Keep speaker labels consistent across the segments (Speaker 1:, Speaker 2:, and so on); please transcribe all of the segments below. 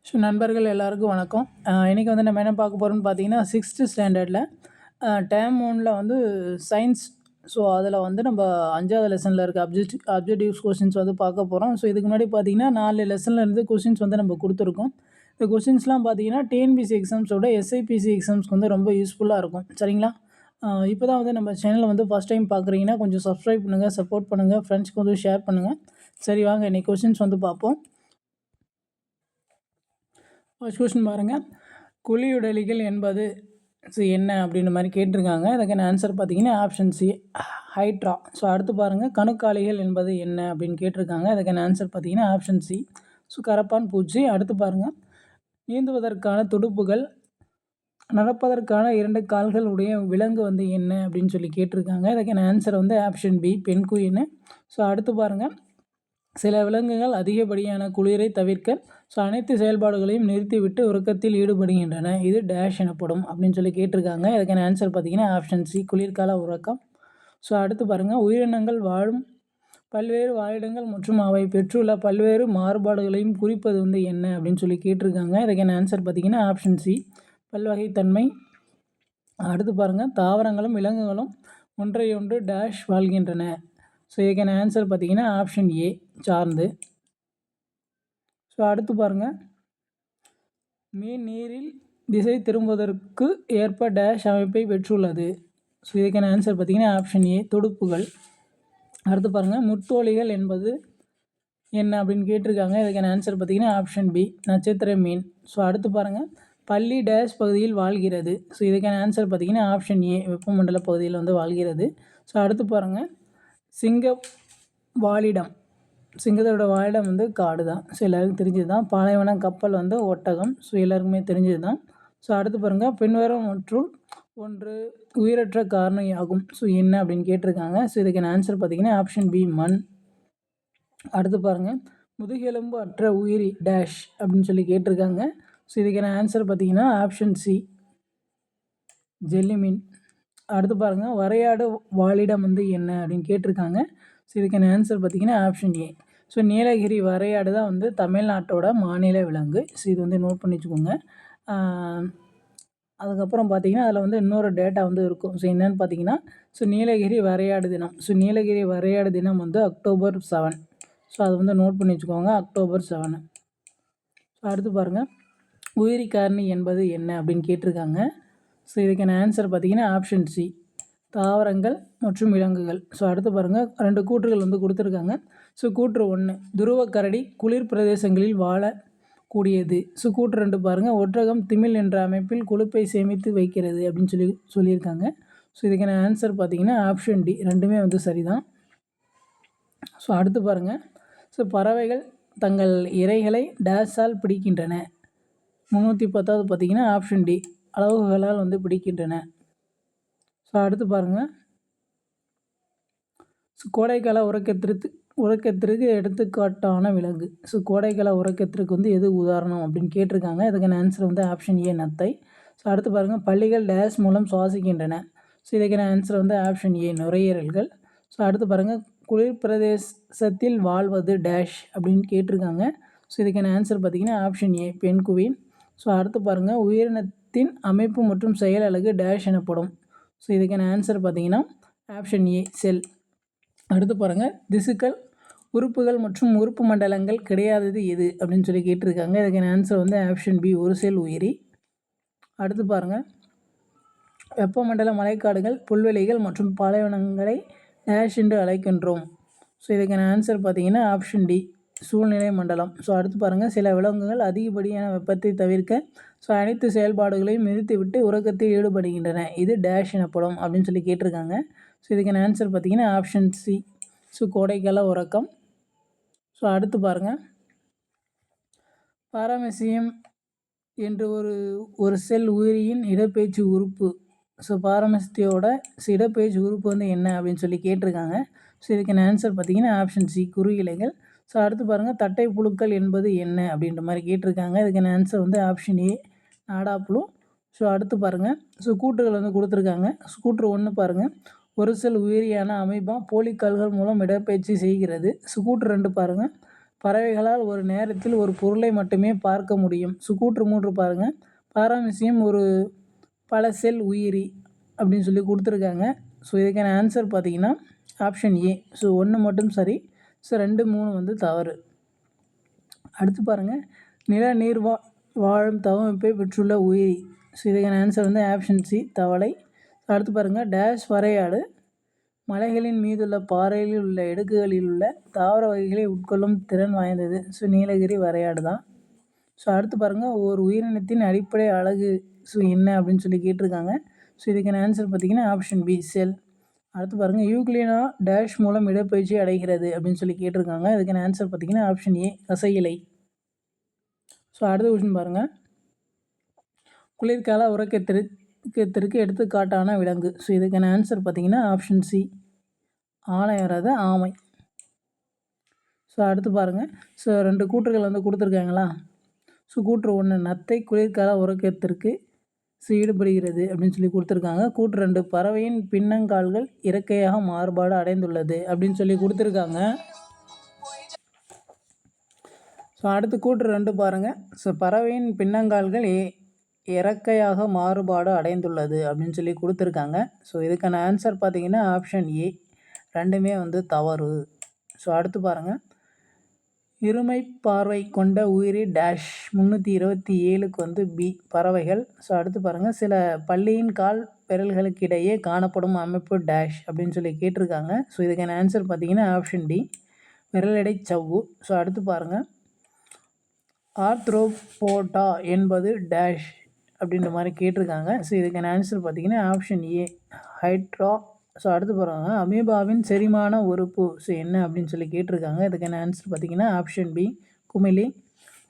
Speaker 1: So நண்பர்கள் எல்லாருக்கும் வணக்கம். இன்றைக்கி வந்து நம்ம என்ன பார்க்க போகிறோம்னு பார்த்தீங்கன்னா, 6th ஸ்டாண்டர்டில் டேர்ம் 1ல் வந்து சயின்ஸ். ஸோ அதில் வந்து நம்ம 5வது லெசனில் இருக்க அப்ஜெக்டிவ்ஸ் கொஸ்டின்ஸ் வந்து பார்க்க போகிறோம். ஸோ இதுக்கு முன்னாடி பார்த்தீங்கன்னா 4 லெசனில் இருந்து கொஸ்டின்ஸ் வந்து நம்ம கொடுத்துருக்கோம். இந்த கொஸ்டின்ஸ்லாம் பார்த்தீங்கன்னா டிஎன்பிசி எக்ஸாம்ஸோட எஸ்ஐபிசி எக்ஸாம்ஸ்க்கு வந்து ரொம்ப யூஸ்ஃபுல்லாக இருக்கும். சரிங்களா? இப்போ தான் வந்து நம்ம சேனலை வந்து ஃபஸ்ட் டைம் பார்க்குறீங்கன்னா கொஞ்சம் சப்ஸ்கிரைப் பண்ணுங்கள், சப்போர்ட் பண்ணுங்கள், ஃப்ரெண்ட்ஸ்க்கு வந்து ஷேர் பண்ணுங்கள். சரி வாங்க இன்றைக்கி கொஸ்டின்ஸ் வந்து பார்ப்போம். ஃபர்ஸ்ட் கொஸ்டின் பாருங்கள். குழியுடலிகள் என்பது என்ன அப்படின்ற மாதிரி கேட்டிருக்காங்க. அதுக்கான ஆன்சர் பார்த்தீங்கன்னா ஆப்ஷன் சி, ஹைட்ரா. ஸோ அடுத்து பாருங்கள், கணுக்காலிகள் என்பது என்ன அப்படின்னு கேட்டிருக்காங்க. அதுக்கான ஆன்சர் பார்த்தீங்கன்னா ஆப்ஷன் சி, ஸோ கரப்பான் பூச்சி. அடுத்து பாருங்கள், நீந்துவதற்கான துடுப்புகள், நடப்பதற்கான 2 கால்கள் உடைய விலங்கு வந்து என்ன அப்படின்னு சொல்லி கேட்டிருக்காங்க. அதுக்கான ஆன்சர் வந்து ஆப்ஷன் பி, பென்குயின். ஸோ அடுத்து பாருங்கள், சில விலங்குகள் அதிகப்படியான குளிரை தவிர்க்க அனைத்து செயல்பாடுகளையும் நிறுத்திவிட்டு உறக்கத்தில் ஈடுபடுகின்றன. இது டேஷ் எனப்படும் அப்படின்னு சொல்லி கேட்டிருக்காங்க. இதுக்கான ஆன்சர் பார்த்தீங்கன்னா ஆப்ஷன் சி, குளிர்கால உறக்கம். ஸோ அடுத்து பாருங்கள், உயிரினங்கள் வாழும் பல்வேறு வாழிடங்கள் மற்றும் அவை பெற்றுள்ள பல்வேறு மாறுபாடுகளையும் குறிப்பது வந்து என்ன அப்படின்னு சொல்லி கேட்டிருக்காங்க. இதுக்கான ஆன்சர் பார்த்தீங்கன்னா ஆப்ஷன் சி, பல்வகைத்தன்மை. அடுத்து பாருங்கள், தாவரங்களும் விலங்குகளும் ஒன்றையொன்று டேஷ் வாழ்கின்றன. ஸோ இதுக்கான ஆன்சர் பார்த்தீங்கன்னா ஆப்ஷன் ஏ, சார்ந்து. ஸோ அடுத்து பாருங்கள், மீன் நீரில் திசை திரும்புவதற்கு ஏற்ப டேஷ் அமைப்பை பெற்றுள்ளது. ஸோ இதுக்கான ஆன்சர் பார்த்தீங்கன்னா ஆப்ஷன் ஏ, துடுப்புகள். அடுத்து பாருங்கள், முத்தோலிகள் என்பது என்ன அப்படின்னு கேட்டிருக்காங்க. இதுக்கான ஆன்சர் பார்த்தீங்கன்னா ஆப்ஷன் பி, நட்சத்திர மீன். ஸோ அடுத்து பாருங்கள், பள்ளி டேஷ் பகுதியில் வாழ்கிறது. ஸோ இதுக்கான ஆன்சர் பார்த்தீங்கன்னா ஆப்ஷன் ஏ, வெப்பமண்டல பகுதியில் வந்து வாழ்கிறது. ஸோ அடுத்து பாருங்கள், சிங்க வாழிடம். சிங்கத்தோட வாழிடம் வந்து காடு தான். ஸோ எல்லாருக்கும் தெரிஞ்சது தான். பாலைவன கப்பல் வந்து ஒட்டகம். ஸோ எல்லாருக்குமே தெரிஞ்சது தான். ஸோ அடுத்து பாருங்கள், பின்வரும் மற்றும் ஒன்று உயிரற்ற காரணி ஆகும். ஸோ என்ன அப்படின்னு கேட்டிருக்காங்க. ஸோ இதுக்கான ஆன்சர் பார்த்தீங்கன்னா ஆப்ஷன் பி, மண். அடுத்து பாருங்கள், முதுகெலும்பு அற்ற உயிரி டேஷ் அப்படின்னு சொல்லி கேட்டிருக்காங்க. ஸோ இதுக்கான ஆன்சர் பார்த்தீங்கன்னா ஆப்ஷன் சி, ஜெல்லிமீன். அடுத்து பாருங்கள், வரையாடு வாழிடம் வந்து என்ன அப்படின்னு கேட்டிருக்காங்க. ஸோ இதுக்கான ஆன்சர் பார்த்தீங்கன்னா ஆப்ஷன் ஏ, ஸோ நீலகிரி வரையாடு தான் வந்து தமிழ்நாட்டோட மாநில விலங்கு. ஸோ இது வந்து நோட் பண்ணி வச்சுக்கோங்க. அதுக்கப்புறம் பார்த்தீங்கன்னா அதில் வந்து இன்னொரு டேட்டா வந்து இருக்கும். ஸோ என்னென்னு பார்த்தீங்கன்னா, ஸோ நீலகிரி வரையாடு தினம். ஸோ நீலகிரி வரையாடு தினம் வந்து அக்டோபர் 7. ஸோ அதை வந்து நோட் பண்ணி வச்சுக்கோங்க, அக்டோபர் 7. ஸோ அடுத்து பாருங்கள், உயிரி காரணி என்பது என்ன அப்படின்னு கேட்டிருக்காங்க. ஸோ இதுக்கான ஆன்சர் பார்த்தீங்கன்னா ஆப்ஷன் சி, தாவரங்கள் மற்றும் விலங்குகள். ஸோ அடுத்து பாருங்கள், 2 கூற்றுகள் வந்து கொடுத்துருக்காங்க. ஸோ கூற்று 1, துருவக்கரடி குளிர் பிரதேசங்களில் வாழக்கூடியது. ஸோ கூற்று 2 பாருங்கள், ஒட்டகம் திமில் என்ற அமைப்பில் கொழுப்பை சேமித்து வைக்கிறது அப்படின்னு சொல்லியிருக்காங்க. ஸோ இதுக்கான ஆன்சர் பார்த்தீங்கன்னா ஆப்ஷன் டி, ரெண்டுமே வந்து சரிதான். ஸோ அடுத்து பாருங்கள், ஸோ பறவைகள் தங்கள் இரைகளை டேஸால் பிடிக்கின்றன. 310வது பார்த்தீங்கன்னா ஆப்ஷன் டி, அளவுகளால் வந்து பிடிக்கின்றன. ஸோ அடுத்து பாருங்கள், ஸோ கோடைக்கால உறக்கத்திற்கு எடுத்துக்காட்டான விலங்கு. ஸோ கோடைக்கால உறக்கத்திற்கு வந்து எது உதாரணம் அப்படின்னு கேட்டிருக்காங்க. இதுக்கான ஆன்சர் வந்து ஆப்ஷன் ஏ, நத்தை. ஸோ அடுத்து பாருங்கள், பள்ளிகள் டேஷ் மூலம் சுவாசிக்கின்றன. ஸோ இதுக்கான ஆன்சர் வந்து ஆப்ஷன் ஏ, நுரையீரல்கள். ஸோ அடுத்து பாருங்கள், குளிர் பிரதேசத்தில் வாழ்வது டேஷ் அப்படின்னு கேட்டிருக்காங்க. ஸோ இதுக்கான ஆன்சர் பார்த்திங்கன்னா ஆப்ஷன் ஏ, பென்குயின். ஸோ அடுத்து பாருங்கள், உயிரினத்தின் அமைப்பு மற்றும் செயல் அலகு டேஷ் எனப்படும். ஸோ இதுக்கான ஆன்சர் பார்த்திங்கன்னா ஆப்ஷன் ஏ, செல். அடுத்து பாருங்கள், திசுக்கள், உறுப்புகள் மற்றும் உறுப்பு மண்டலங்கள் கிடையாதது எது அப்படின்னு சொல்லி கேட்டிருக்காங்க. இதுக்கான ஆன்சர் வந்து ஆப்ஷன் பி, ஒரு செல் உயிரி. அடுத்து பாருங்கள், வெப்பமண்டல மழைக்காடுகள், புல்வெளிகள் மற்றும் பாலைவனங்களை டேஷ் என்று அழைக்கின்றோம். ஸோ இதுக்கான ஆன்சர் பார்த்தீங்கன்னா ஆப்ஷன் டி, சூழ்நிலை மண்டலம். ஸோ அடுத்து பாருங்கள், சில விலங்குகள் அதிகப்படியான வெப்பத்தை தவிர்க்க அனைத்து செயல்பாடுகளையும் நிறுத்திவிட்டு உறக்கத்தில் ஈடுபடுகின்றன. இது டேஷ் எனப்படும் அப்படின்னு சொல்லி கேட்டிருக்காங்க. ஸோ இதுக்கான ஆன்சர் பார்த்தீங்கன்னா ஆப்ஷன் சி, ஸோ கோடைக்கால உறக்கம். ஸோ அடுத்து பாருங்கள், பாரமீசியம் என்று ஒரு செல் உயிரியின் இடப்பெயர்ச்சி உறுப்பு. ஸோ பாரமீசியத்தோட இடப்பெயர்ச்சி உறுப்பு வந்து என்ன அப்படின்னு சொல்லி கேட்டிருக்காங்க. ஸோ இதுக்கான ஆன்சர் பார்த்தீங்கன்னா ஆப்ஷன் சி, குறுகிளைகள். ஸோ அடுத்து பாருங்கள், தட்டை புழுக்கள் என்பது என்ன அப்படின்ற மாதிரி கேட்டிருக்காங்க. இதுக்கான ஆன்சர் வந்து ஆப்ஷன் ஏ, நாடாப்புழு. ஸோ அடுத்து பாருங்கள், ஸோ கூற்றுகள் வந்து கொடுத்துருக்காங்க. கூற்று 1 பாருங்கள், ஒரு செல் உயிரியான அமைப்பாக போலிக்கால்கள் மூலம் இடப்பெயர்ச்சி செய்கிறது. கூற்று 2 பாருங்கள், பறவைகளால் ஒரு நேரத்தில் ஒரு பொருளை மட்டுமே பார்க்க முடியும். ஸோ கூற்று 3 பாருங்கள். பாராமீசியம் ஒரு பல செல் உயிரி அப்படின்னு சொல்லி கொடுத்துருக்காங்க. ஸோ இதுக்கான ஆன்சர் பார்த்தீங்கன்னா ஆப்ஷன் ஏ. ஸோ 1 மட்டும் சரி. ஸோ 2, 3 வந்து தவறு. அடுத்து பாருங்கள். நில நீர் வாழும் தவமைப்பை பெற்றுள்ள உயிரி. ஸோ இதுக்கான ஆன்சர் வந்து ஆப்ஷன் சி தவளை. அடுத்து பாருங்கள். டேஷ் வரையாடு மலைகளின் மீதுள்ள பாறையில் உள்ள இடுக்குகளில் உள்ள தாவர வகைகளை உட்கொள்ளும் திறன் வாய்ந்தது. ஸோ நீலகிரி வரையாடு தான். ஸோ அடுத்து பாருங்கள். ஒரு உயிரினத்தின் அடிப்படை அழகு என்ன அப்படின்னு சொல்லி கேட்டிருக்காங்க. ஸோ இதுக்கான ஆன்சர் பார்த்தீங்கன்னா ஆப்ஷன் பி செல். அடுத்து பாருங்கள். யூக்ளினா டேஷ் மூலம் இடப்பயிற்சி அடைகிறது அப்படின்னு சொல்லி கேட்டிருக்காங்க. இதுக்கான ஆன்சர் பார்த்தீங்கன்னா ஆப்ஷன் ஏ தசையிலை. ஸோ அடுத்த கொஸ்டின் பாருங்கள். குளிர்கால உறக்கத்திற்கு எடுத்துக்காட்டான விலங்கு. ஸோ இதுக்கான ஆன்சர் பார்த்தீங்கன்னா ஆப்ஷன் சி ஆணையராத ஆமை. ஸோ அடுத்து பாருங்கள். ஸோ 2 கூற்றுகள் வந்து கொடுத்துருக்காங்களா. ஸோ கூற்று 1 நத்தை குளிர்கால உறக்கத்திற்கு ஈடுபடுகிறது அப்படின்னு சொல்லி கொடுத்துருக்காங்க. கூற்று 2 பறவையின் பின்னங்கால்கள் இறக்கையாக மாறுபாடு அடைந்துள்ளது அப்படின்னு சொல்லி கொடுத்துருக்காங்க. ஸோ அடுத்து கூற்று 2 பாருங்கள். ஸோ பறவையின் பின்னங்கால்கள் இறக்கையாக மாறுபாடு அடைந்துள்ளது அப்படின்னு சொல்லி கொடுத்துருக்காங்க. ஸோ இதுக்கான ஆன்சர் பார்த்தீங்கன்னா ஆப்ஷன் ஏ. 2மே வந்து தவறு. ஸோ அடுத்து பாருங்கள். இருமை பார்வை கொண்ட உயிரி டேஷ் 327க்கு வந்து பி பறவைகள். ஸோ அடுத்து பாருங்கள். சில பல்லியின் கால் விரல்களுக்கிடையே காணப்படும் அமைப்பு டேஷ் அப்படின்னு சொல்லி கேட்டிருக்காங்க. ஸோ இதுக்கான ஆன்சர் பார்த்தீங்கன்னா ஆப்ஷன் டி விரலடை சவ்வு. ஸோ அடுத்து பாருங்கள். ஆர்த்ரோபோடா என்பது டேஷ் அப்படின்ற மாதிரி கேட்டிருக்காங்க. ஸோ இதுக்கான ஆன்சர் பார்த்தீங்கன்னா ஆப்ஷன் ஏ ஹைட்ரா. ஸோ அடுத்து பாருங்க. அமீபாவின் செரிமான உறுப்பு என்ன அப்படின்னு சொல்லி கேட்டிருக்காங்க. இதுக்கான ஆன்சர் பார்த்தீங்கன்னா ஆப்ஷன் பி குமிழி.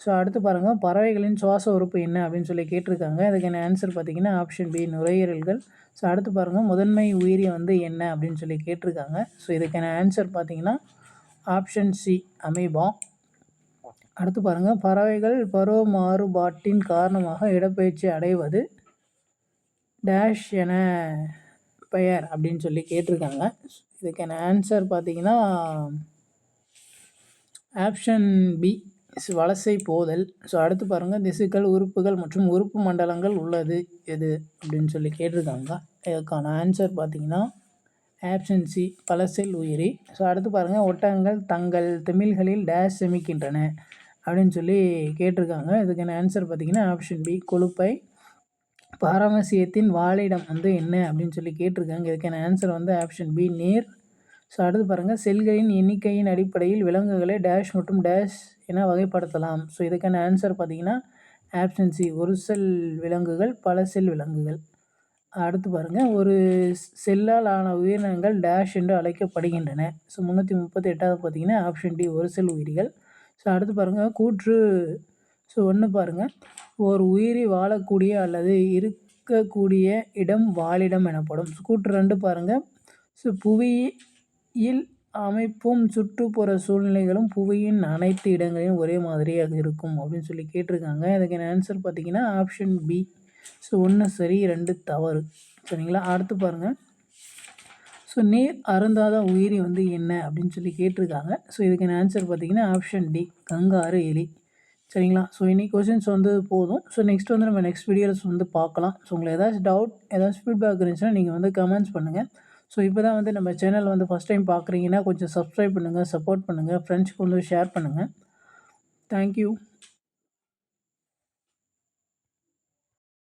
Speaker 1: ஸோ அடுத்து பாருங்கள். பறவைகளின் சுவாச உறுப்பு என்ன அப்படின்னு சொல்லி கேட்டிருக்காங்க. இதுக்கான ஆன்சர் பார்த்தீங்கன்னா ஆப்ஷன் பி நுரையீரல்கள். ஸோ அடுத்து பாருங்கள். முதன்மை உயிரி வந்து என்ன அப்படின்னு சொல்லி கேட்டிருக்காங்க. ஸோ இதுக்கான ஆன்சர் பார்த்தீங்கன்னா ஆப்ஷன் சி அமீபா. அடுத்து பாருங்கள். பறவைகள் பருவ மாறுபாட்டின் காரணமாக இடப்பெயர்ச்சி அடைவது டேஷ் என பெயர் அப்படின்னு சொல்லி கேட்டிருக்காங்க. இதுக்கான ஆன்சர் பார்த்தீங்கன்னா ஆப்ஷன் பி வலசை போதல். ஸோ அடுத்து பாருங்கள். திசுக்கள் உறுப்புகள் மற்றும் உறுப்பு மண்டலங்கள் உள்ளது எது அப்படின்னு சொல்லி கேட்டிருக்காங்க. இதுக்கான ஆன்சர் பார்த்தீங்கன்னா ஆப்ஷன் சி பல செல் உயிரி. ஸோ அடுத்து பாருங்கள். ஒட்டகங்கள் தங்கள் திமில்களில் டேஷ் செமிக்கின்றன அப்படின்னு சொல்லி கேட்டிருக்காங்க. இதுக்கான ஆன்சர் பார்த்தீங்கன்னா ஆப்ஷன் பி கொழுப்பை. பாரமசியத்தின் வாழிடம் வந்து என்ன அப்படின்னு சொல்லி கேட்டிருக்காங்க. இதுக்கான ஆன்சர் வந்து ஆப்ஷன் பி நீர். ஸோ அடுத்து பாருங்கள். செல்களின் எண்ணிக்கையின் அடிப்படையில் விலங்குகளை டேஷ் மற்றும் டேஷ் என வகைப்படுத்தலாம். ஸோ இதுக்கான ஆன்சர் பார்த்தீங்கன்னா ஆப்ஷன் சி ஒரு செல் விலங்குகள் பல செல் விலங்குகள். அடுத்து பாருங்கள். ஒரு செல்லால் ஆன உயிரினங்கள் டேஷ் என்று அழைக்கப்படுகின்றன. ஸோ 338வது பார்த்தீங்கன்னா ஆப்ஷன் டி ஒரு செல் உயிரிகள். ஸோ அடுத்து பாருங்கள். கூற்று 1 பாருங்கள். ஒரு உயிரி வாழக்கூடிய அல்லது இருக்கக்கூடிய இடம் வாழிடம் எனப்படும். கூற்று 2 பாருங்கள். ஸோ புவியில் அமைப்பும் சுற்றுப்புற சூழ்நிலைகளும் புவியின் அனைத்து இடங்களிலும் ஒரே மாதிரியாக இருக்கும் அப்படின்னு சொல்லி கேட்டிருக்காங்க. அதுக்கான ஆன்சர் பார்த்தீங்கன்னா ஆப்ஷன் பி. ஸோ 1 சரி 2 தவறு. சரிங்களா. அடுத்து பாருங்கள். ஸோ நீர் அருந்தாத உயிரி வந்து என்ன அப்படின்னு சொல்லி கேட்டிருக்காங்க. ஸோ இதுக்கான ஆன்சர் பார்த்தீங்கன்னா ஆப்ஷன் டி கங்காரு எலி. சரிங்களா. ஸோ இன்னைக்கு கொஷின்ஸ் வந்து போதும். ஸோ நெக்ஸ்ட் வந்து நம்ம நெக்ஸ்ட் வீடியோஸ் வந்து பார்க்கலாம். ஸோ உங்களுக்கு ஏதாச்சும் டவுட் ஏதாச்சும் ஃபீட்பேக் இருந்துச்சுன்னா நீங்கள் வந்து கமெண்ட்ஸ் பண்ணுங்கள். ஸோ இப்போ தான் வந்து நம்ம சேனல் வந்து ஃபஸ்ட் டைம் பார்க்குறீங்கன்னா கொஞ்சம் சப்ஸ்கிரைப் பண்ணுங்கள், சப்போர்ட் பண்ணுங்கள், ஃப்ரெண்ட்ஸ்க்கு வந்து ஷேர் பண்ணுங்கள். தேங்க்யூ.